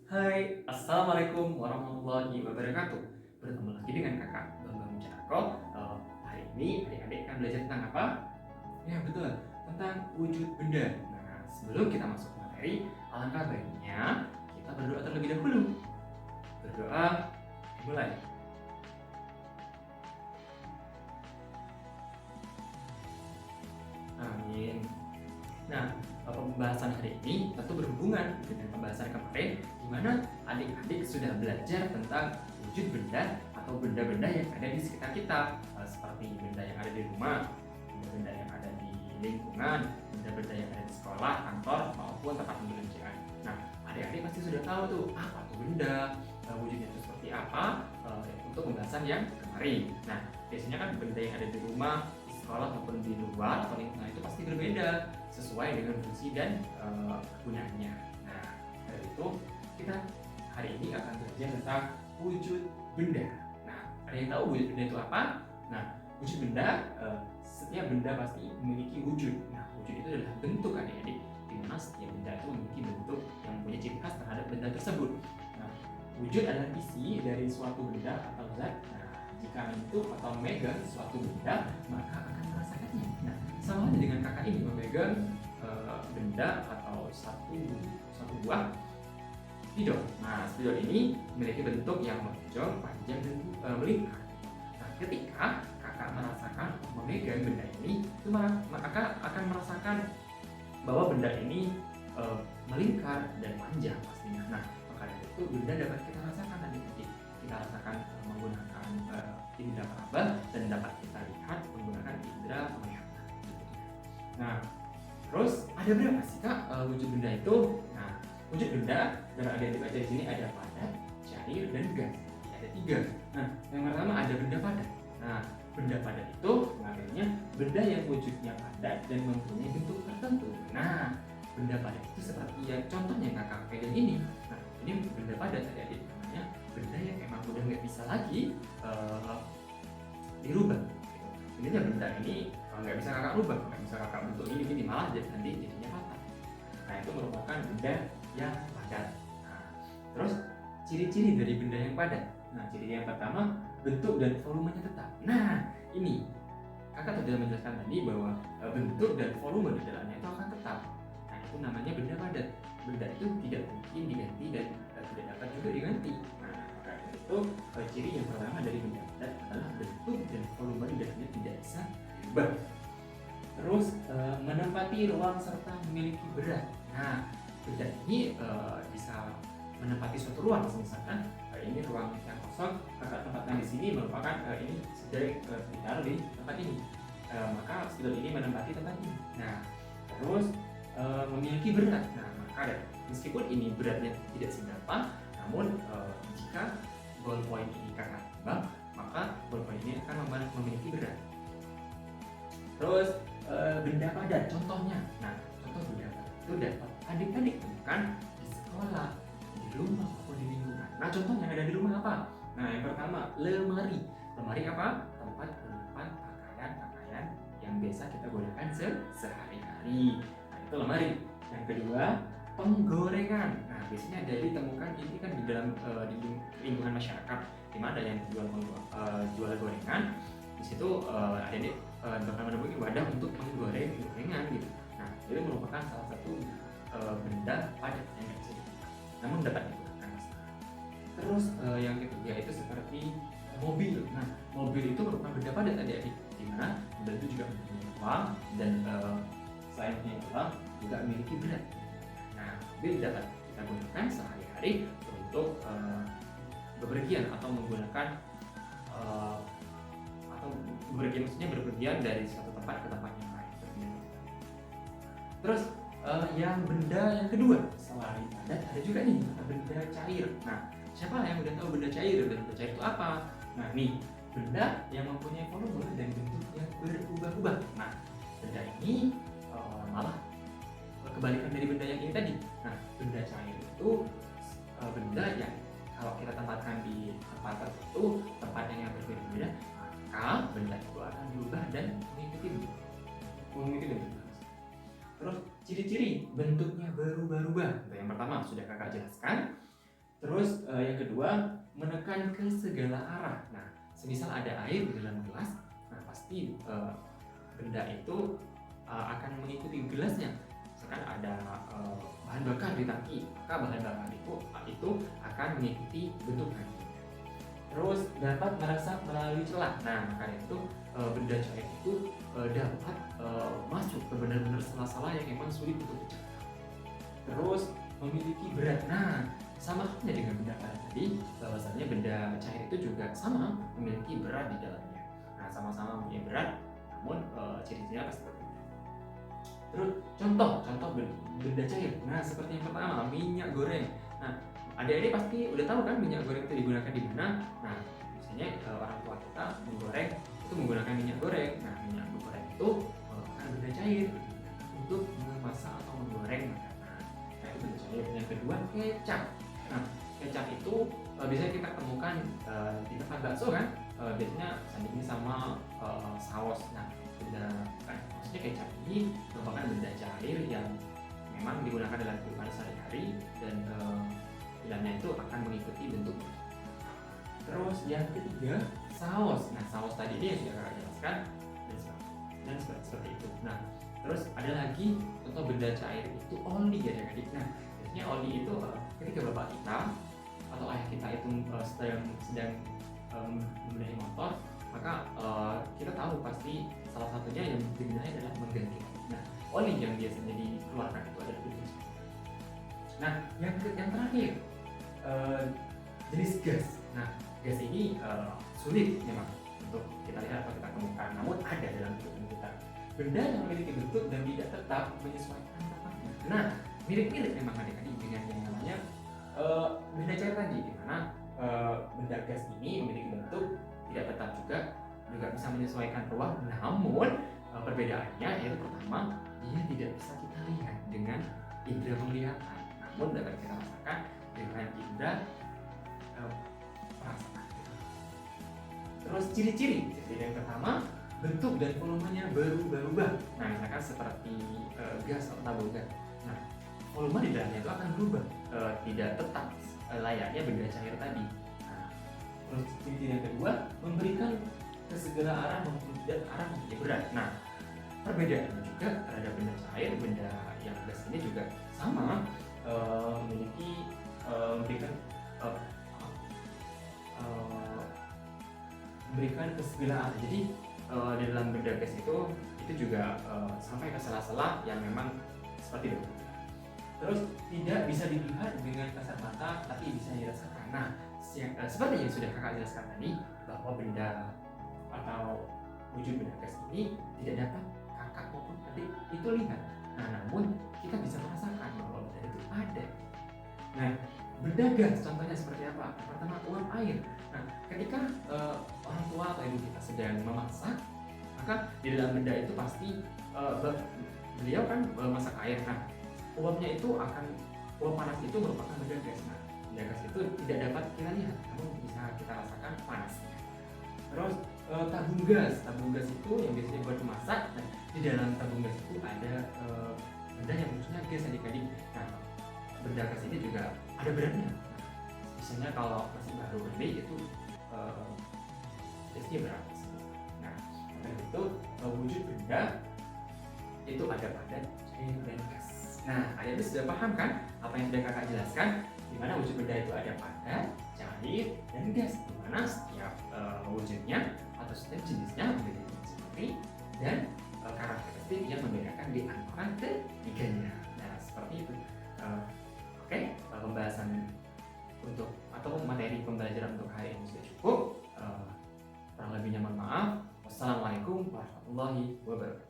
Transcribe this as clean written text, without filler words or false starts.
Hai, Assalamualaikum warahmatullahi wabarakatuh. Bertemu lagi dengan kakak Bambang Wijanarko. Hari ini adik-adik akan belajar tentang apa? Ya betul, tentang wujud benda. Nah, sebelum kita masuk ke materi, alangkah baiknya kita berdoa terlebih dahulu. Berdoa, dimulai. Amin. Nah, pembahasan hari ini tentu berhubungan dengan pembahasan kemarin, di mana adik-adik sudah belajar tentang wujud benda atau benda-benda yang ada di sekitar kita, seperti benda yang ada di rumah, benda-benda yang ada di lingkungan, benda-benda yang ada di sekolah, kantor, maupun tempat pembelajaran. Nah, adik-adik pasti sudah tahu tuh apa tuh benda, wujudnya itu seperti apa, untuk pembahasan yang kemarin. Nah, biasanya kan benda yang ada di rumah, di sekolah maupun di luar atau lingkungan itu pasti berbeda sesuai dengan fungsi dan kegunaannya. Nah, dari itu kita hari ini akan belajar tentang wujud benda. Nah, ada yang tahu wujud benda itu apa? Nah, wujud benda, setiap benda pasti memiliki wujud. Nah, wujud itu adalah bentuk adik-adik, di mana setiap benda itu memiliki bentuk yang punya ciri khas terhadap benda tersebut. Nah, wujud adalah isi dari suatu benda atau zat. Nah, jika menyentuh atau memegang suatu benda, maka akan merasakannya. Nah, sama halnya dengan kakak ini memegang benda atau satu buah spidol. Nah, spidol ini memiliki bentuk yang lonjong, panjang, dan melingkar. Nah, ketika kakak merasakan memegang benda ini, itu maka akan merasakan bahwa benda ini melingkar dan panjang pastinya. Nah, maka dari itu benda dapat kita rasakan nanti kita rasakan menggunakan indera peraba dan dapat kita lihat menggunakan indera penglihatan. Nah, terus ada berapa sih kak wujud benda itu? Nah, wujud benda dan ada di baca di sini ada padat, cair, dan gas. Ada tiga. Nah, yang pertama ada benda padat. Nah, benda padat itu artinya benda yang wujudnya padat dan mempunyai bentuk tertentu. Nah, benda padat itu seperti yang contohnya kakak pegang ini. Nah, ini benda padat adik-adik, namanya benda yang emang udah nggak bisa lagi dirubah. Intinya benda ini nggak bisa kakak rubah, nggak bisa kakak bentuk ini malah nanti jadinya patah. Nah, itu merupakan benda yang padat. Nah, terus ciri-ciri dari benda yang padat. Nah, ciri yang pertama, bentuk dan volumenya tetap. Nah, ini kakak sudah menjelaskan tadi bahwa bentuk dan volume di dalamnya itu akan tetap. Nah, itu namanya benda padat. Benda itu tidak mungkin diganti dan tidak dapat juga diganti. Nah, maka itu ciri yang pertama dari benda padat adalah bentuk dan volume di dalamnya tidak bisa berubah. Terus menempati ruang serta memiliki berat. Nah, benda ini bisa menempati suatu ruang, misalkan ini ruang yang kosong, kakak tempatkan di sini merupakan ini sedang ditaruh di tempat ini, maka spidol ini menempati tempat ini. Nah, terus memiliki berat. Nah, maka meskipun ini beratnya tidak seberapa, namun jika ballpoint ini kakak timbang, maka ballpoint ini akan memiliki berat. Terus benda padat, contohnya. Nah, contoh benda padat itu dapat adik-adik temukan di sekolah, di rumah maupun di lingkungan. Nah, contohnya ada di rumah apa? Nah, yang pertama lemari. Lemari apa? Tempat menyimpan pakaian-pakaian yang biasa kita gunakan sehari-hari. Nah, itu lemari. Yang kedua, penggorengan. Nah, biasanya ada ditemukan ini kan di dalam di lingkungan masyarakat, di mana ada yang jual gorengan. Di situ ada bakal menemukan wadah untuk menggoreng gorengan gitu. Nah, itu merupakan salah satu benda padat yang nggak bisa digunakan, namun dapat digunakan. Terus yang ketiga itu seperti mobil. Nah, mobil itu merupakan benda padat adik-adik, di mana mobil itu juga mempunyai ruang dan selain punya ruang juga memiliki berat. Nah, mobil dapat kita gunakan sehari-hari untuk bepergian atau menggunakan atau bepergian, maksudnya berpergian dari suatu tempat ke tempat yang lain. Terus yang benda yang kedua selain padat ada juga nih benda cair. Nah, siapa yang udah tahu benda cair? Benda cair itu apa? Nah, nih benda yang mempunyai volume dan bentuk yang berubah-ubah. Nah, benda ini malah kebalikan dari benda yang ini tadi. Nah, benda cair itu benda yang kalau kita tempatkan di tempat tertentu, tempatnya yang berbeda-beda, maka benda itu akan berubah dan mengikuti bentuk. Terus ciri-ciri bentuknya berubah-ubah. Yang pertama sudah kakak jelaskan, Terus yang kedua, menekan ke segala arah. Nah, semisal ada air di dalam gelas, nah pasti benda itu akan mengikuti gelasnya. Misalkan ada bahan bakar di tangki, maka bahan bakar itu akan mengikuti bentuk tangki. Terus dapat meresap melalui celah. Nah, makanya itu benda cair itu dapat masuk ke benar-benar salah-salah yang memang sulit untuk dicegah. Terus memiliki berat. Nah, sama halnya dengan benda padat tadi, bahwasannya benda cair itu juga sama memiliki berat di dalamnya. Nah, sama-sama punya berat, namun ciri-cirinya pasti berbeda. Terus contoh benda cair. Nah, seperti yang pertama, minyak goreng. Nah, adik-adik pasti udah tahu kan minyak goreng itu digunakan di mana? Nah, biasanya orang tua kita menggoreng itu menggunakan minyak goreng. Nah, minyak goreng itu merupakan benda cair untuk memasak atau menggoreng makanan. Nah, itu benda cair. Yang kedua, kecap. Nah, kecap itu biasanya kita temukan di tempat bakso kan? Biasanya sandingnya sama saus. Nah, maksudnya kecap ini merupakan benda cair yang memang digunakan dalam kehidupan sehari-hari dan dalamnya itu akan mengikuti bentuknya. Terus yang ketiga, saus. Nah, saus tadi ini yang sudah kakak jelaskan dan seperti itu. Nah, terus ada lagi contoh benda cair itu oli ya adik-adik. Nah, biasanya oli itu ketika bapak kita atau ayah kita itu sedang membenahi motor, maka kita tahu pasti salah satunya yang dibenahi adalah mengganti oli. Nah, oli yang biasanya dikeluarkan itu adalah bentuk cair. Nah, yang terakhir, jenis gas. Nah, gas ini sulit memang untuk kita lihat atau kita temukan, namun ada dalam kehidupan kita. Benda yang memiliki bentuk dan tidak tetap menyesuaikan tempatnya. Nah, mirip-mirip memang adik-adik dengan yang namanya benda cair tadi, di mana benda gas ini memiliki bentuk tidak tetap juga bisa menyesuaikan ruang. Namun perbedaannya yaitu pertama, dia tidak bisa kita lihat dengan indera penglihatan, namun dapat kita rasakan dengan indera perasaan. Terus ciri-ciri yang pertama, bentuk dan volumenya berubah-ubah. Nah, misalkan seperti gas atau tabung gas. Nah, volume di dalamnya itu akan berubah, tidak tetap layaknya benda cair tadi. Nah, terus ciri-ciri yang kedua, memberikan ke segala arah maupun tidak arah mempunyai berat. Nah, perbedaannya juga terhadap benda cair, benda yang gas ini juga sama, memiliki memberikan ke segala arah. Jadi di dalam benda gas itu juga sampai ke sela-sela yang memang seperti itu. Terus tidak bisa dilihat dengan kasat mata, tapi bisa dirasakan. Nah, seperti yang sudah kakak jelaskan tadi, bahwa benda atau wujud benda gas ini tidak dapat kakak maupun adik itu lihat. Nah, namun kita bisa merasakan bahwa benda itu ada. Nah, benda gas contohnya seperti apa? Pertama, uap air. Nah, ketika orang tua atau ibu kita sedang memasak, maka di dalam benda itu pasti beliau kan masak air. Nah, uapnya itu uap panas itu merupakan benda gas. Nah, benda gas itu tidak dapat kita lihat, namun bisa kita rasakan panasnya. Terus tabung gas itu yang biasanya buat memasak. Nah, di dalam tabung gas itu ada benda yang bentuknya gas adik-adik. Nah, benda gas ini juga ada beratnya. Misalnya kalau masih baru beli itu biasanya berat. Nah, karena itu wujud benda itu ada padat, cair, dan gas. Nah, adik-adik sudah paham kan apa yang sudah kakak jelaskan? Di mana wujud benda itu ada padat, cair, dan gas. Di mana setiap wujudnya atau setiap jenisnya memiliki ciri dan karakteristik yang membedakan di antara ketiganya. Nah, seperti itu. Oke, pembahasan untuk atau materi pembelajaran untuk hari ini sudah cukup. Kurang lebihnya mohon maaf. Wassalamualaikum warahmatullahi wabarakatuh.